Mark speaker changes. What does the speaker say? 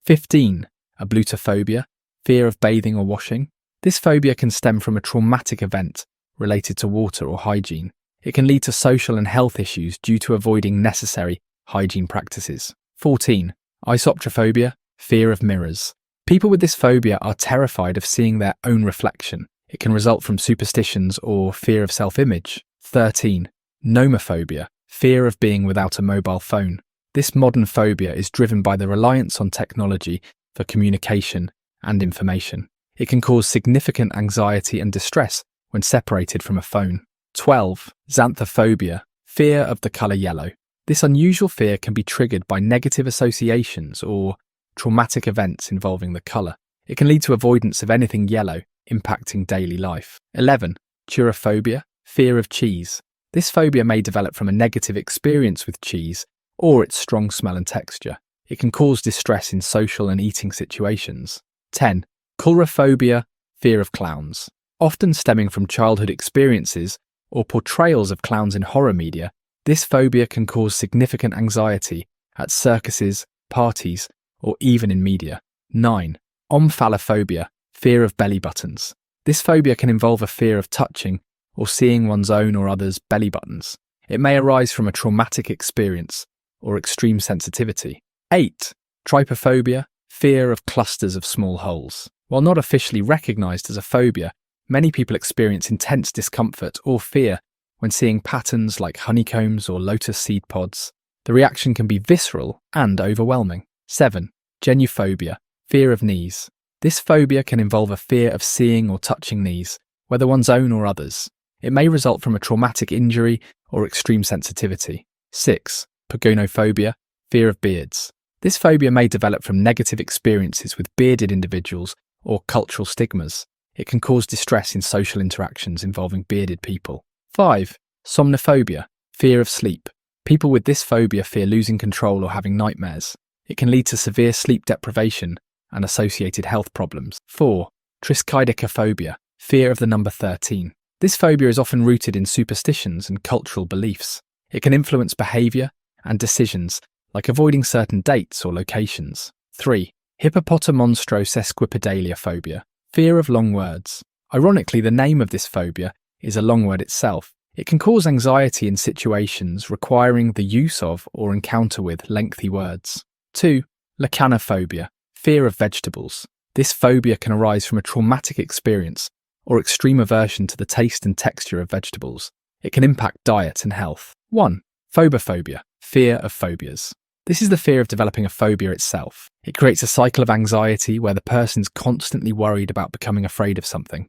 Speaker 1: 15. Ablutophobia, fear of bathing or washing. This phobia can stem from a traumatic event related to water or hygiene. It can lead to social and health issues due to avoiding necessary hygiene practices. 14. Isoptrophobia, fear of mirrors. People with this phobia are terrified of seeing their own reflection. It can result from superstitions or fear of self-image. 13. Nomophobia, fear of being without a mobile phone. This modern phobia is driven by the reliance on technology for communication and information. It can cause significant anxiety and distress when separated from a phone. 12. Xanthophobia, fear of the colour yellow. This unusual fear can be triggered by negative associations or traumatic events involving the colour. It can lead to avoidance of anything yellow, impacting daily life. 11. Turophobia, fear of cheese. This phobia may develop from a negative experience with cheese or its strong smell and texture. It can cause distress in social and eating situations. 10. Coulrophobia, fear of clowns. Often stemming from childhood experiences or portrayals of clowns in horror media, this phobia can cause significant anxiety at circuses, parties, or even in media. 9. Omphalophobia, fear of belly buttons. This phobia can involve a fear of touching or seeing one's own or others' belly buttons. It may arise from a traumatic experience or extreme sensitivity. 8. Trypophobia, fear of clusters of small holes. While not officially recognised as a phobia, many people experience intense discomfort or fear when seeing patterns like honeycombs or lotus seed pods. The reaction can be visceral and overwhelming. 7. Geniophobia, fear of knees. This phobia can involve a fear of seeing or touching knees, whether one's own or others. It may result from a traumatic injury or extreme sensitivity. 6. Pagonophobia, fear of beards. This phobia may develop from negative experiences with bearded individuals or cultural stigmas. It can cause distress in social interactions involving bearded people. 5. Somnophobia, fear of sleep. People with this phobia fear losing control or having nightmares. It can lead to severe sleep deprivation and associated health problems. 4. Triskaidekaphobia, fear of the number 13. This phobia is often rooted in superstitions and cultural beliefs. It can influence behaviour and decisions, like avoiding certain dates or locations. 3. Hippopotamonstrosequipedalia phobia, fear of long words. Ironically, the name of this phobia is a long word itself. It can cause anxiety in situations requiring the use of or encounter with lengthy words. 2. Lechanophobia, fear of vegetables. This phobia can arise from a traumatic experience or extreme aversion to the taste and texture of vegetables. It can impact diet and health. 1. Phobophobia, fear of phobias. This is the fear of developing a phobia itself. It creates a cycle of anxiety where the person's constantly worried about becoming afraid of something.